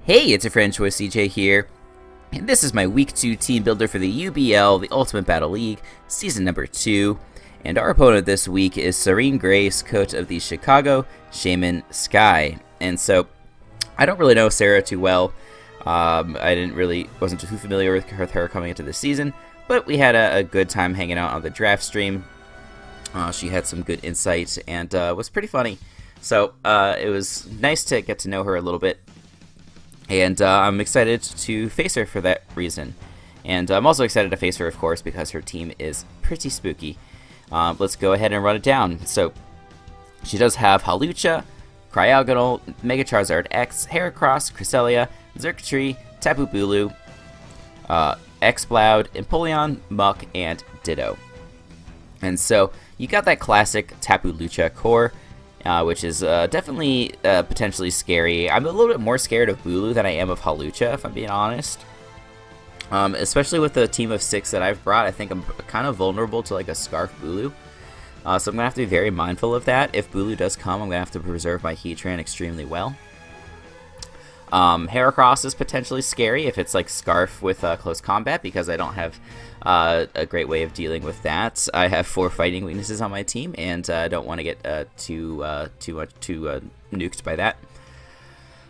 Hey, it's your friend Choice CJ here, and this is my Week 2 team builder for the UBL, the Ultimate Battle League, Season number 2, and our opponent this week is Serene Grace, coach of the Chicago Shaymin-Sky. And so, I don't really know Sarah too well. Wasn't too familiar with her coming into the season, but we had a good time hanging out on the draft stream. She had some good insight and was pretty funny. So it was nice to get to know her a little bit. And I'm excited to face her for that reason. And I'm also excited to face her, of course, because her team is pretty spooky. Let's go ahead and run it down. So she does have Hawlucha, Cryogonal, Mega Charizard X, Heracross, Cresselia, Xurkitree, Tapu Bulu, Exploud, Empoleon, Muck, and Ditto. And so you got that classic Tapu Lucha core, which is definitely potentially scary. I'm a little bit more scared of Bulu than I am of Hawlucha, if I'm being honest. Especially with the team of 6 that I've brought, I think I'm kind of vulnerable to like a Scarf Bulu. So I'm going to have to be very mindful of that. If Bulu does come, I'm going to have to preserve my Heatran extremely well. Heracross is potentially scary if it's like Scarf with close combat, because I don't have a great way of dealing with that. I have 4 fighting weaknesses on my team, and I don't want to get too nuked by that.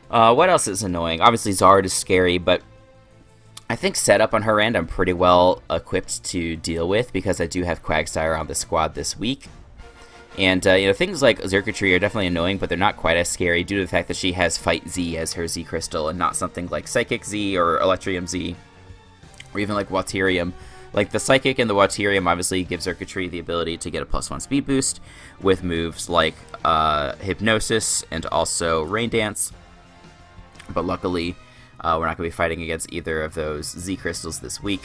What else is annoying? Obviously Zard is scary, but I think setup on her end I'm pretty well equipped to deal with, because I do have Quagsire on the squad this week. And, things like Xurkitree are definitely annoying, but they're not quite as scary due to the fact that she has Fight Z as her Z Crystal, and not something like Psychic Z or Electrium Z, or even like Waterium. Like, the Psychic and the Waterium obviously give Xurkitree the ability to get a +1 speed boost with moves like Hypnosis and also Rain Dance. But luckily, we're not going to be fighting against either of those Z Crystals this week.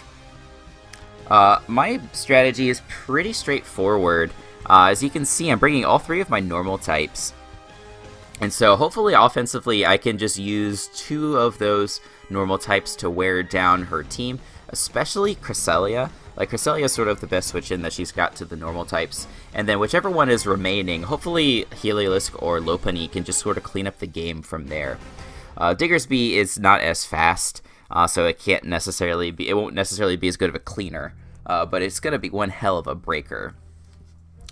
My strategy is pretty straightforward. As you can see, I'm bringing all 3 of my normal types. And so hopefully offensively I can just use 2 of those normal types to wear down her team, especially Cresselia. Like, Cresselia is sort of the best switch in that she's got to the normal types. And then whichever one is remaining, hopefully Heliolisk or Lopunny can just sort of clean up the game from there. Diggersby is not as fast, so it won't necessarily be as good of a cleaner, but it's going to be one hell of a breaker.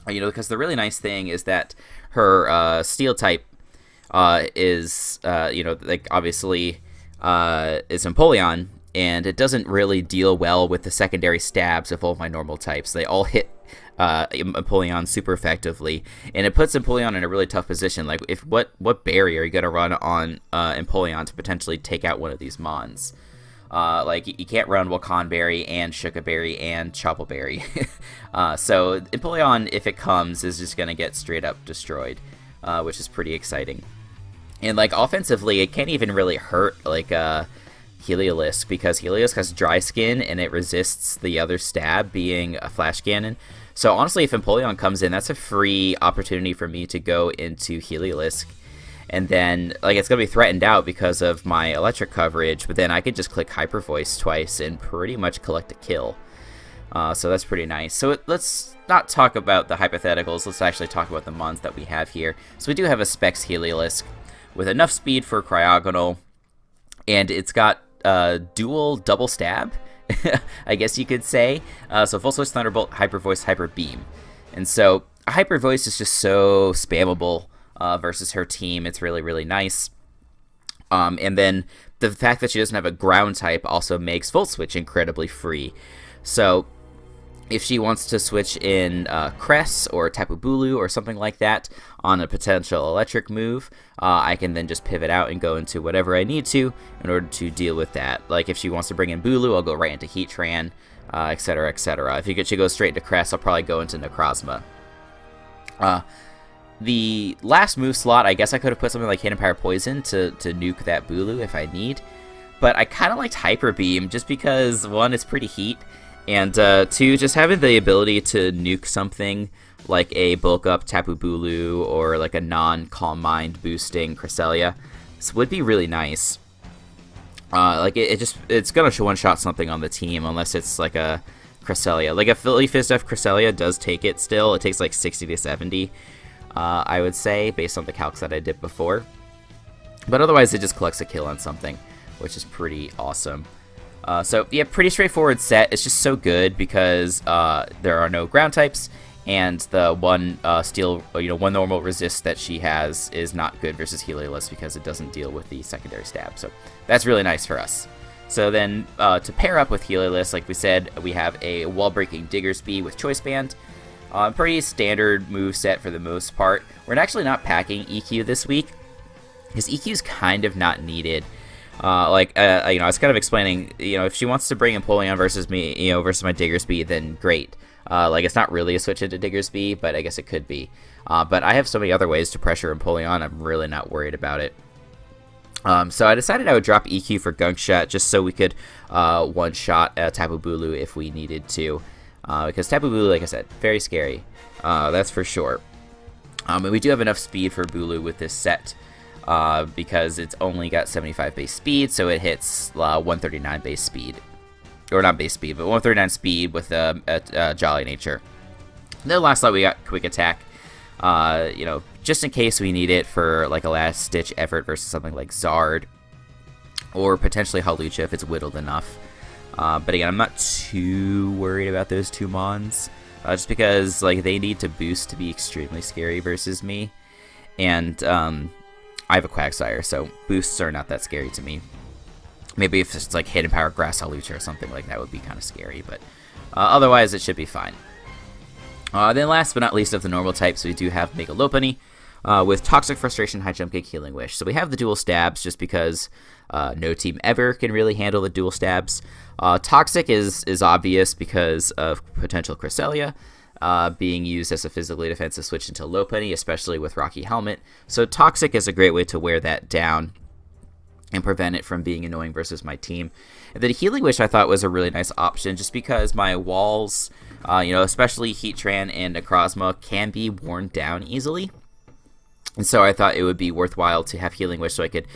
Because the really nice thing is that her steel type is, obviously is Empoleon, and it doesn't really deal well with the secondary stabs of all of my normal types. They all hit Empoleon super effectively, and it puts Empoleon in a really tough position. Like, what barrier are you going to run on Empoleon to potentially take out one of these Mons? You can't run Wakanberry and Shukaberry and Choppleberry. So Empoleon, if it comes, is just going to get straight up destroyed, which is pretty exciting. And, like, offensively, it can't even really hurt, like, Heliolisk, because Heliolisk has Dry Skin, and it resists the other stab, being a Flash Cannon. So, honestly, if Empoleon comes in, that's a free opportunity for me to go into Heliolisk. And then, like, it's going to be threatened out because of my electric coverage, but then I could just click Hyper Voice twice and pretty much collect a kill. So that's pretty nice. So let's not talk about the hypotheticals, let's actually talk about the Mons that we have here. So we do have a Specs Heliolisk with enough speed for Cryogonal, and it's got dual double stab, I guess you could say. So Full Switch, Thunderbolt, Hyper Voice, Hyper Beam. And so Hyper Voice is just so spammable versus her team. It's really, really nice. And then the fact that she doesn't have a ground type also makes Volt Switch incredibly free. So if she wants to switch in Cress or Tapu Bulu or something like that on a potential electric move, I can then just pivot out and go into whatever I need to in order to deal with that. Like, if she wants to bring in Bulu, I'll go right into Heatran, etc., etc. If she goes straight into Cress, I'll probably go into Necrozma. The last move slot, I guess I could have put something like Hidden Power Poison to nuke that Bulu if I need. But I kind of liked Hyper Beam just because, 1, it's pretty heat, and 2, just having the ability to nuke something like a bulk up Tapu Bulu or like a non-Calm Mind boosting Cresselia. This would be really nice. It's going to one-shot something on the team unless it's like a Cresselia. Like, a Philly Fist F Cresselia does take it still. It takes like 60 to 70. I would say, based on the calcs that I did before. But otherwise, it just collects a kill on something, which is pretty awesome. So yeah, pretty straightforward set. It's just so good because there are no ground types, and the one one normal resist that she has is not good versus Heliolus because it doesn't deal with the secondary stab. So that's really nice for us. So then to pair up with Heliolus, like we said, we have a wall-breaking Diggersby with Choice Band. Pretty standard move set for the most part. We're actually not packing EQ this week because EQ is kind of not needed. I was kind of explaining, if she wants to bring Empoleon versus me, versus my Diggersby, then great. It's not really a switch into Diggersby, but I guess it could be. But I have so many other ways to pressure Empoleon, I'm really not worried about it. So I decided I would drop EQ for Gunk Shot just so we could one-shot Tapu Bulu if we needed to. Because Tapu Bulu, like I said, very scary. That's for sure. And we do have enough speed for Bulu with this set. Because it's only got 75 base speed, so it hits 139 base speed. Or not base speed, but 139 speed with a Jolly Nature. And then last slot we got Quick Attack. Just in case we need it for like a last-ditch effort versus something like Zard. Or potentially Hawlucha if it's whittled enough. But again, I'm not too worried about those two Mons. Just because they need to boost to be extremely scary versus me. And I have a Quagsire, so boosts are not that scary to me. Maybe if it's like Hidden Power Grass Hawlucha or something like that would be kind of scary, but otherwise it should be fine. Then last but not least of the normal types, we do have Mega Lopunny with Toxic Frustration, High Jump Kick, Healing Wish. So we have the dual stabs just because no team ever can really handle the dual stabs. Toxic is obvious because of potential Cresselia. Being used as a physically defensive switch into Lopunny, especially with Rocky Helmet. So Toxic is a great way to wear that down and prevent it from being annoying versus my team. And then Healing Wish I thought was a really nice option just because my walls, especially Heatran and Necrozma, can be worn down easily. And so I thought it would be worthwhile to have Healing Wish so I could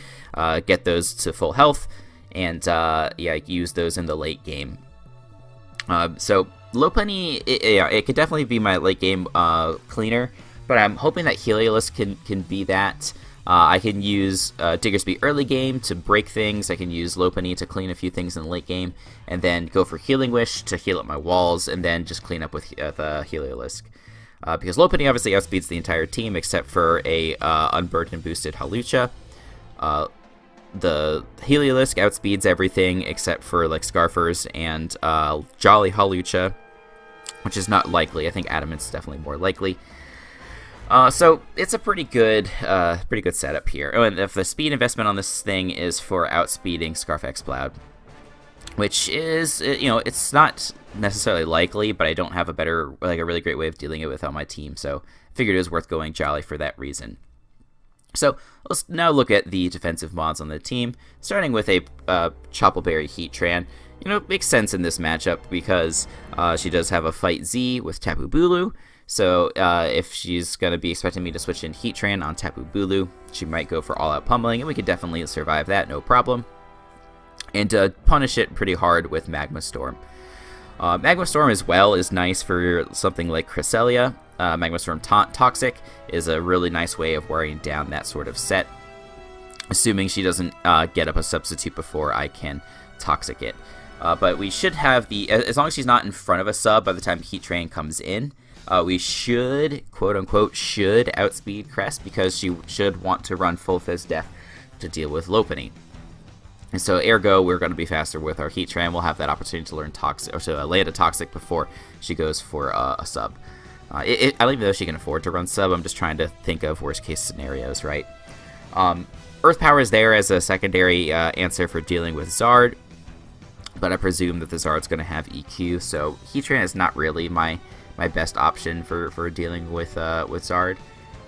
get those to full health and use those in the late game. So Lopunny, it could definitely be my late game cleaner, but I'm hoping that Heliolus can be that. I can use Diggersby early game to break things. I can use Lopunny to clean a few things in the late game, and then go for Healing Wish to heal up my walls, and then just clean up with the Heliolisk. Because Lopunny obviously outspeeds the entire team except for a unburdened boosted Hawlucha. The Heliolisk outspeeds everything except for Scarfers and Jolly Hawlucha, which is not likely. I think Adamant's definitely more likely. So it's a pretty good setup here. Oh, and if the speed investment on this thing is for outspeeding Scarf Cloud, which is it's not necessarily likely, but I don't have a really great way of dealing it with on my team. So I figured it was worth going Jolly for that reason. So let's now look at the defensive mods on the team, starting with a Choppleberry Heatran. Makes sense in this matchup because she does have a Fight Z with Tapu Bulu. So if she's going to be expecting me to switch in Heatran on Tapu Bulu, she might go for all-out pummeling, and we could definitely survive that, no problem. And punish it pretty hard with Magma Storm. Magma Storm as well is nice for something like Cresselia. Magma Storm Toxic is a really nice way of wearing down that sort of set, assuming she doesn't get up a substitute before I can Toxic it. But we should have as long as she's not in front of a sub by the time Heatran comes in, we should, quote-unquote, outspeed Crest because she should want to run full Fizz Death to deal with Lopunny. And so, ergo, we're going to be faster with our Heatran. We'll have that opportunity to learn Toxic, or to land a Toxic before she goes for a sub. I don't even know if she can afford to run sub. I'm just trying to think of worst-case scenarios, right? Earth Power is there as a secondary answer for dealing with Zard, but I presume that the Zard's going to have EQ, so Heatran is not really my best option for dealing with Zard.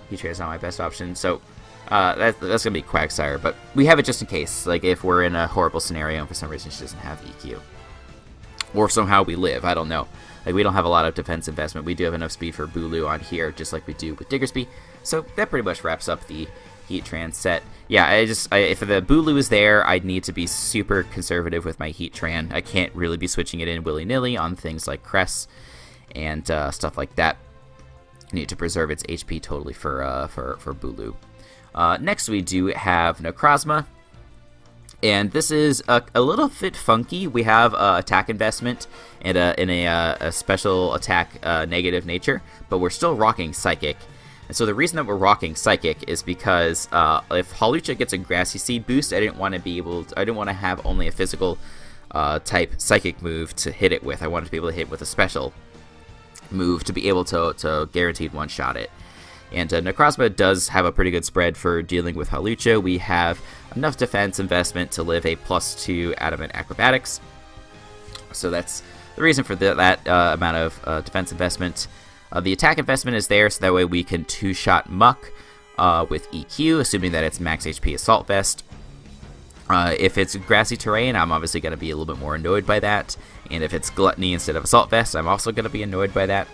Heatran is not my best option, so that's going to be Quagsire, but we have it just in case, if we're in a horrible scenario and for some reason she doesn't have EQ. Or somehow we live, I don't know. We don't have a lot of defense investment. We do have enough speed for Bulu on here, just like we do with Diggersby, so that pretty much wraps up the Heatran set. Yeah, if the Bulu is there, I'd need to be super conservative with my Heatran. I can't really be switching it in willy-nilly on things like Cress and stuff like that. I need to preserve its HP totally for Bulu. Next, we do have Necrozma. And this is a little bit funky. We have attack investment and a special attack negative nature, but we're still rocking Psychic. And so the reason that we're rocking Psychic is because if Hawlucha gets a Grassy Seed boost, I didn't want to have only a physical type Psychic move to hit it with. I wanted to be able to hit with a special move to be able to guaranteed one-shot it. And Necrozma does have a pretty good spread for dealing with Hawlucha. We have enough defense investment to live a +2 Adamant Acrobatics. So that's the reason for that amount of defense investment. The attack investment is there, so that way we can 2-shot Muck with EQ, assuming that it's max HP Assault Vest. If it's grassy terrain, I'm obviously going to be a little bit more annoyed by that. And if it's Gluttony instead of Assault Vest, I'm also going to be annoyed by that.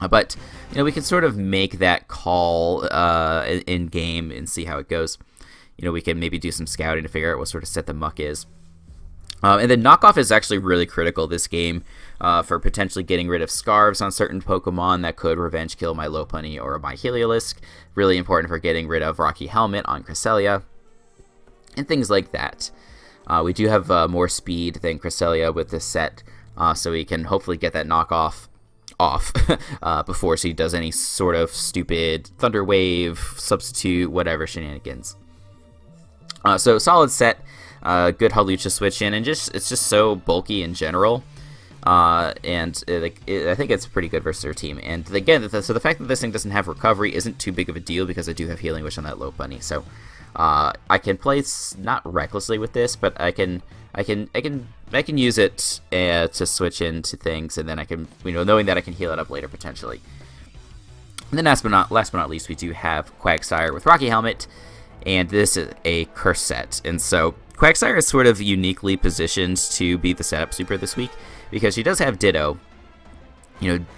But, we can sort of make that call in-game and see how it goes. We can maybe do some scouting to figure out what sort of set the Muck is. And then Knockoff is actually really critical this game for potentially getting rid of Scarves on certain Pokemon that could revenge kill my Lopunny or my Heliolisk. Really important for getting rid of Rocky Helmet on Cresselia. And things like that. We do have more speed than Cresselia with this set, so we can hopefully get that Knockoff off before she does any sort of stupid Thunder Wave, Substitute, whatever shenanigans. So solid set, good Hawlucha switch in, and it's just so bulky in general. I think it's pretty good versus their team. And again, so the fact that this thing doesn't have recovery isn't too big of a deal because I do have Healing Wish on that Lopunny. So I can play not recklessly with this, but I can use it to switch into things, and then I can, knowing that I can heal it up later potentially. And then last but not least, we do have Quagsire with Rocky Helmet, and this is a curse set. And so Quagsire is sort of uniquely positioned to be the setup super this week because she does have Ditto.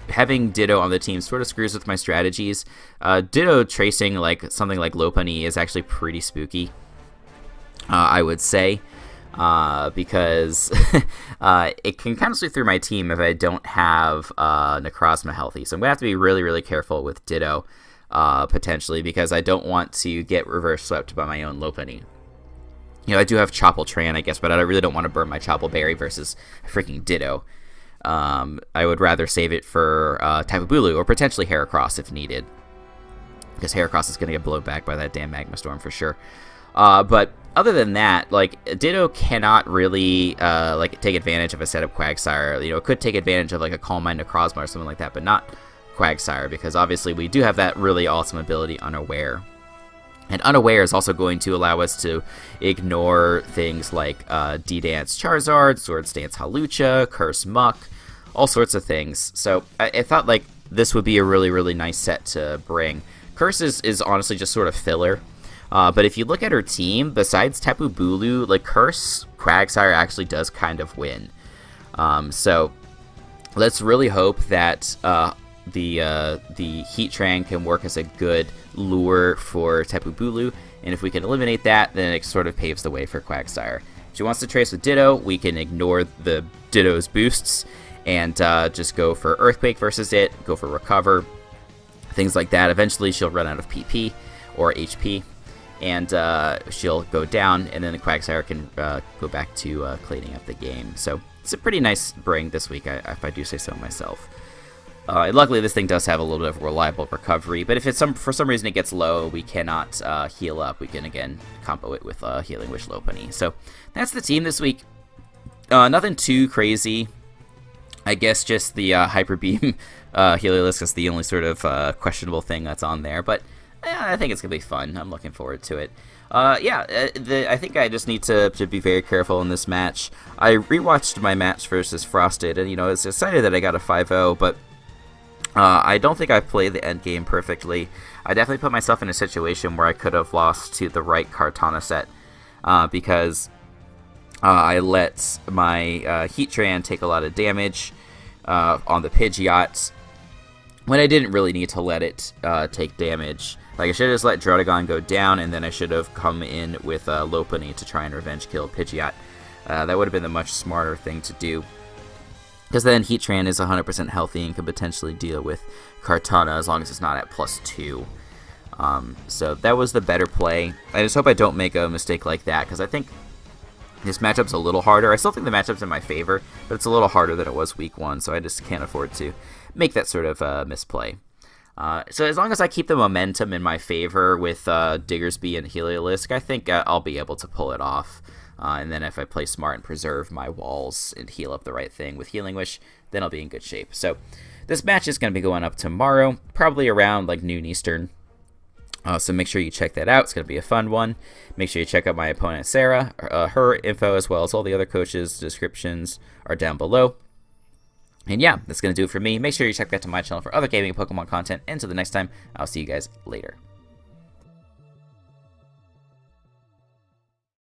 Having Ditto on the team sort of screws with my strategies. Ditto tracing like something like Lopunny is actually pretty spooky, I would say, because it can kind of sweep through my team if I don't have Necrozma healthy. So I'm going to have to be really, really careful with Ditto, potentially, because I don't want to get reverse swept by my own Lopunny. I do have Chople Tran, I guess, but I really don't want to burn my Chople Berry versus freaking Ditto. I would rather save it for Tapu Bulu or potentially Heracross if needed, because Heracross is going to get blown back by that damn Magma Storm for sure. But other than that, Ditto cannot really take advantage of a setup Quagsire. It could take advantage of a Calm Mind Necrozma or something like that, but not Quagsire, because obviously we do have that really awesome ability Unaware. And Unaware is also going to allow us to ignore things like D-Dance Charizard, Swords Dance Hawlucha, Curse Muck, all sorts of things. So I thought this would be a really, really nice set to bring. Curse is honestly just sort of filler. But if you look at her team, besides Tapu Bulu, Curse Quagsire actually does kind of win. So let's really hope that the Heatran can work as a good lure for Tapu Bulu, and if we can eliminate that, then it sort of paves the way for Quagsire. If she wants to trace with Ditto, we can ignore the Ditto's boosts and just go for Earthquake versus it, go for Recover, things like that. Eventually she'll run out of PP or HP, and she'll go down, and then the Quagsire can go back to cleaning up the game. So it's a pretty nice bring this week, if I do say so myself. Luckily, this thing does have a little bit of reliable recovery, but if for some reason it gets low, we cannot heal up. We can, again, combo it with Healing Wish Lopunny. So that's the team this week. Nothing too crazy. I guess just the Hyper Beam Heliolisk is the only sort of questionable thing that's on there, but I think it's going to be fun. I'm looking forward to it. I think I just need to be very careful in this match. I rewatched my match versus Frosted, and, I was excited that I got a 5-0, but I don't think I played the end game perfectly. I definitely put myself in a situation where I could have lost to the right Kartana set because I let my Heatran take a lot of damage on the Pidgeot when I didn't really need to let it take damage. I should have just let Druddigon go down, and then I should have come in with Lopunny to try and revenge kill Pidgeot. That would have been the much smarter thing to do, because then Heatran is 100% healthy and can potentially deal with Kartana as long as it's not at +2. So that was the better play. I just hope I don't make a mistake like that, because I think this matchup's a little harder. I still think the matchup's in my favor, but it's a little harder than it was week 1, so I just can't afford to make that sort of misplay. So as long as I keep the momentum in my favor with Diggersby and Heliolisk, I think I'll be able to pull it off. And then if I play smart and preserve my walls and heal up the right thing with Healing Wish, then I'll be in good shape. So this match is going to be going up tomorrow, probably around like noon Eastern. So make sure you check that out. It's going to be a fun one. Make sure you check out my opponent, Sarah. Her info, as well as all the other coaches' descriptions, are down below. And yeah, that's going to do it for me. Make sure you check back to my channel for other gaming and Pokemon content. And until the next time, I'll see you guys later.